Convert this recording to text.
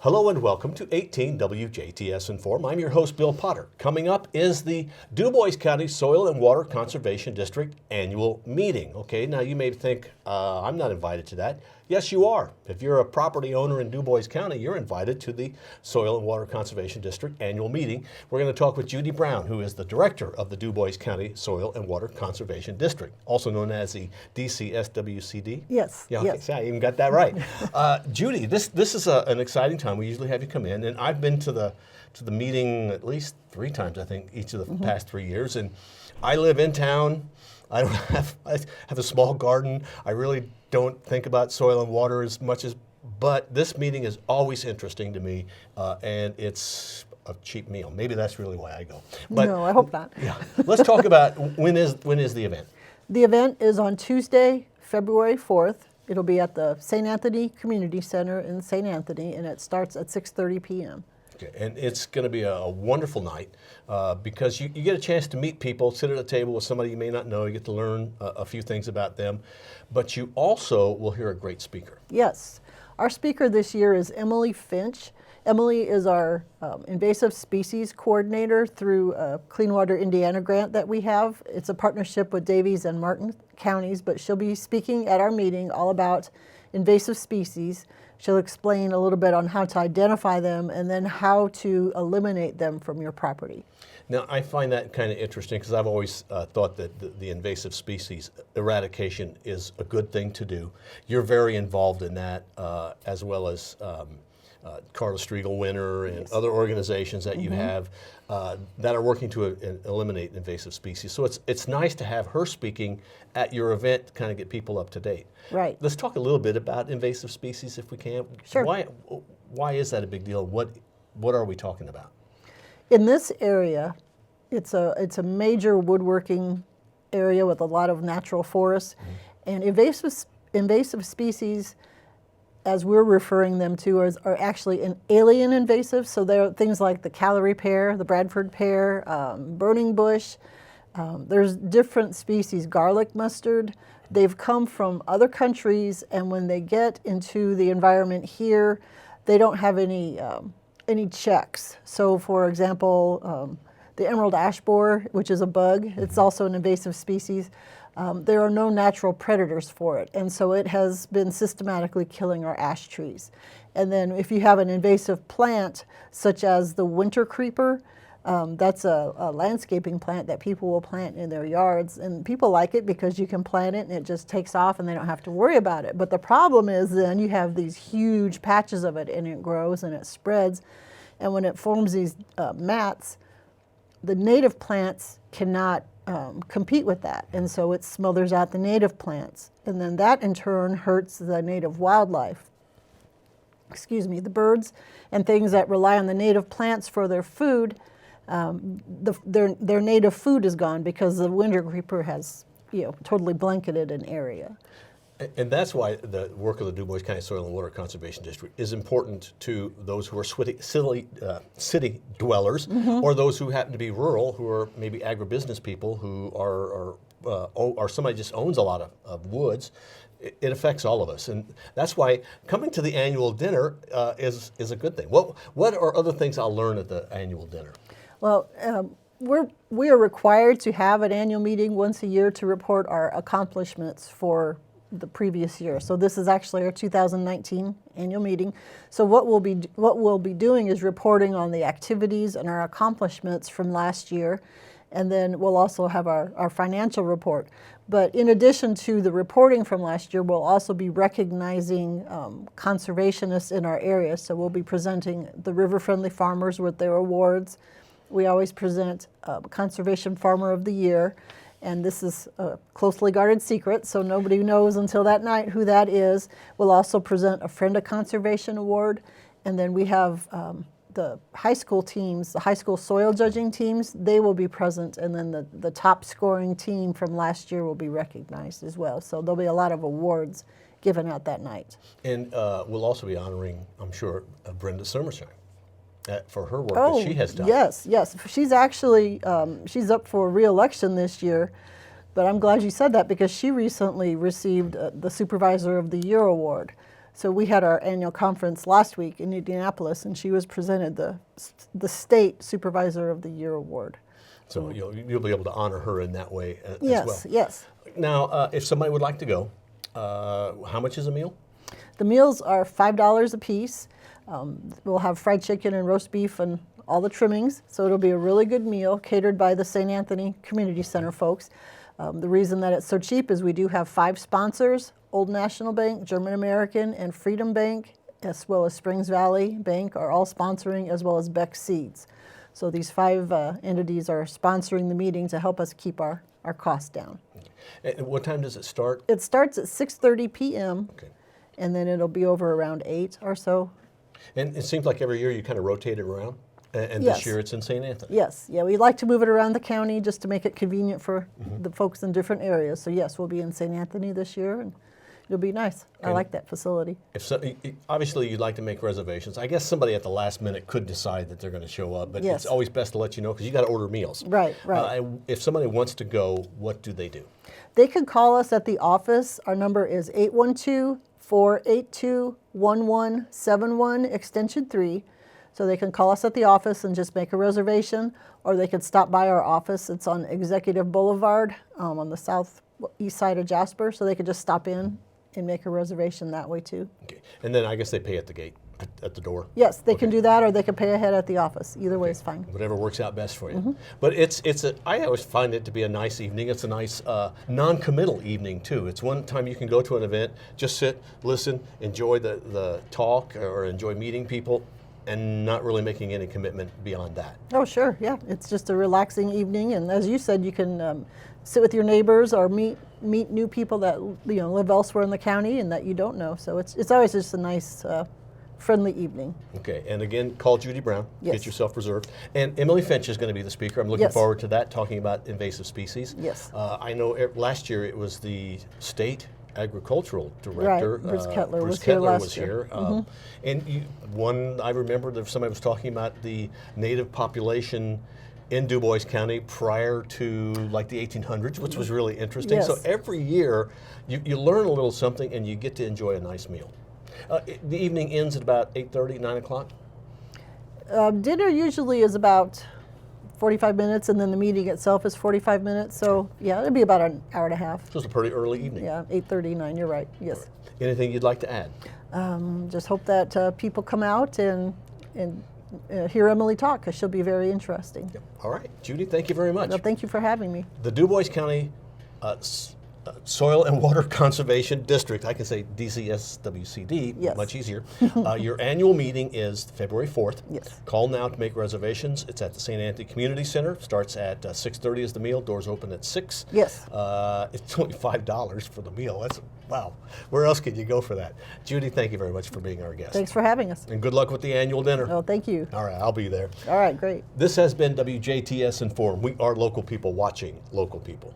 Hello and welcome to 18 WJTS in.form. I'm your host, Bill Potter. Coming up is the Dubois County Soil and Water Conservation District annual meeting. Okay, now you may think, I'm not invited to that. Yes, you are. If you're a property owner in Dubois County, you're invited to the Soil and Water Conservation District annual meeting. We're going to talk with Judi Brown, who is the director of the Dubois County Soil and Water Conservation District, also known as the DCSWCD. Yes. Yeah, okay, Yes. see, I even got that right. Judi, this is an exciting time. We usually have you come in, and I've been to the meeting at least 3 times, I think, each of the past 3 years. And I live in town. I have a small garden. I really don't think about soil and water as much but this meeting is always interesting to me, and it's a cheap meal. Maybe that's really why I go. But, no, I hope not. Yeah, let's talk about when is the event. The event is on Tuesday, February 4th. It'll be at the St. Anthony Community Center in St. Anthony, and it starts at 6:30 p.m. Okay. And it's going to be a wonderful night because you get a chance to meet people, sit at a table with somebody you may not know, you get to learn a few things about them, but you also will hear a great speaker. Yes. Our speaker this year is Emily Finch. Emily is our invasive species coordinator through a Clean Water Indiana grant that we have. It's a partnership with Daviess and Martin counties, but she'll be speaking at our meeting all about invasive species. She'll explain a little bit on how to identify them and then how to eliminate them from your property. Now, I find that kind of interesting because I've always thought that the invasive species eradication is a good thing to do. You're very involved in that, as well as Carla Striegel-Winter and other organizations that you have that are working to eliminate invasive species. So it's nice to have her speaking at your event to kind of get people up to date. Right. Let's talk a little bit about invasive species if we can. Sure. Why is that a big deal? What are we talking about? In this area, it's a major woodworking area with a lot of natural forests, and invasive species, as we're referring them to, are actually an alien invasive. So there are things like the Callery pear, the Bradford pear, burning bush. There's different species, garlic mustard. They've come from other countries, and when they get into the environment here, they don't have any checks. So, for example, the emerald ash borer, which is a bug, it's also an invasive species. There are no natural predators for it, and so it has been systematically killing our ash trees. And then if you have an invasive plant, such as the winter creeper, that's a landscaping plant that people will plant in their yards, and people like it because you can plant it and it just takes off and they don't have to worry about it. But the problem is then you have these huge patches of it, and it grows and it spreads, and when it forms these mats, the native plants cannot compete with that, and so it smothers out the native plants, and then that in turn hurts the native wildlife. The birds and things that rely on the native plants for their food, their native food is gone because the winter creeper has totally blanketed an area. And that's why the work of the Dubois County Soil and Water Conservation District is important to those who are city dwellers, or those who happen to be rural, who are maybe agribusiness people who or somebody just owns a lot of woods. It affects all of us, and that's why coming to the annual dinner is a good thing. What are other things I'll learn at the annual dinner? Well, we are required to have an annual meeting once a year to report our accomplishments for the previous year. So this is actually our 2019 annual meeting. So what we'll be doing is reporting on the activities and our accomplishments from last year, and then we'll also have our financial report. But in addition to the reporting from last year, we'll also be recognizing conservationists in our area. So we'll be presenting the river-friendly farmers with their awards. We always present Conservation Farmer of the Year, and this is a closely guarded secret, so nobody knows until that night who that is. We'll also present a Friend of Conservation Award, and then we have the high school teams, the high school soil judging teams, they will be present, and then the top scoring team from last year will be recognized as well. So there'll be a lot of awards given out that night. And we'll also be honoring, I'm sure, Brenda Somershine for her work that she has done. Yes. She's actually, she's up for re-election this year, but I'm glad you said that because she recently received the Supervisor of the Year award. So we had our annual conference last week in Indianapolis, and she was presented the State Supervisor of the Year award. So you'll be able to honor her in that way as well. Yes, yes. Now, if somebody would like to go, how much is a meal? The meals are $5 a piece. We'll have fried chicken and roast beef and all the trimmings, so it'll be a really good meal catered by the St. Anthony Community Center folks. The reason that it's so cheap is we do have 5 sponsors: Old National Bank, German American, and Freedom Bank, as well as Springs Valley Bank are all sponsoring, as well as Beck Seeds. So these 5 entities are sponsoring the meeting to help us keep our costs down. And what time does it start? It starts at 6:30 p.m. Okay. And then it'll be over around 8 or so. And it seems like every year you kind of rotate it around, and Yes. this year it's in St. Anthony. Yes, yeah, we like to move it around the county just to make it convenient for the folks in different areas. So yes, we'll be in St. Anthony this year, and it'll be nice. I like that facility. Obviously you'd like to make reservations. I guess somebody at the last minute could decide that they're going to show up, but Yes. it's always best to let you know because you got to order meals. Right, right. If somebody wants to go, what do they do? They can call us at the office. Our number is 812-482-1171, extension 3. So they can call us at the office and just make a reservation, or they could stop by our office. It's on Executive Boulevard on the southeast side of Jasper, so they could just stop in and make a reservation that way too. Okay. And then I guess they pay at the gate, at the door. Yes, they can do that, or they can pay ahead at the office. Either way is fine. Whatever works out best for you. But I always find it to be a nice evening. It's a nice non-committal evening too. It's one time you can go to an event, just sit, listen, enjoy the talk, or enjoy meeting people, and not really making any commitment beyond that. Oh, sure, yeah. It's just a relaxing evening, and as you said, you can sit with your neighbors or meet new people that live elsewhere in the county and that you don't know. So it's always just a nice, friendly evening. Okay, and again, call Judi Brown. Yes. Get yourself reserved. And Emily Finch is going to be the speaker. I'm looking Yes. forward to that, talking about invasive species. Yes. I know last year it was the state agricultural director. Right, Bruce Kettler Bruce was here Kettler last was year. here. And I remember that somebody was talking about the native population in Dubois County prior to like the 1800s, which was really interesting. Yes. So every year you learn a little something and you get to enjoy a nice meal. The evening ends at about 8:30, 9 o'clock? Dinner usually is about 45 minutes, and then the meeting itself is 45 minutes. So yeah, it'll be about an hour and a half. So it's a pretty early evening. Yeah, 8:30, 9, you're right, yes. Anything you'd like to add? Just hope that people come out and hear Emily talk, because she'll be very interesting. Yep. All right, Judi, thank you very much. Well, thank you for having me. The Dubois County Soil and Water Conservation District, I can say DCSWCD, Yes. much easier. Your annual meeting is February 4th. Yes. Call now to make reservations. It's at the St. Anthony Community Center. Starts at 6:30 is the meal. Doors open at 6. Yes. It's only $5 for the meal. That's, wow. Where else could you go for that? Judi, thank you very much for being our guest. Thanks for having us. And good luck with the annual dinner. Oh, thank you. All right, I'll be there. All right, great. This has been WJTS in.form. We are local people watching local people.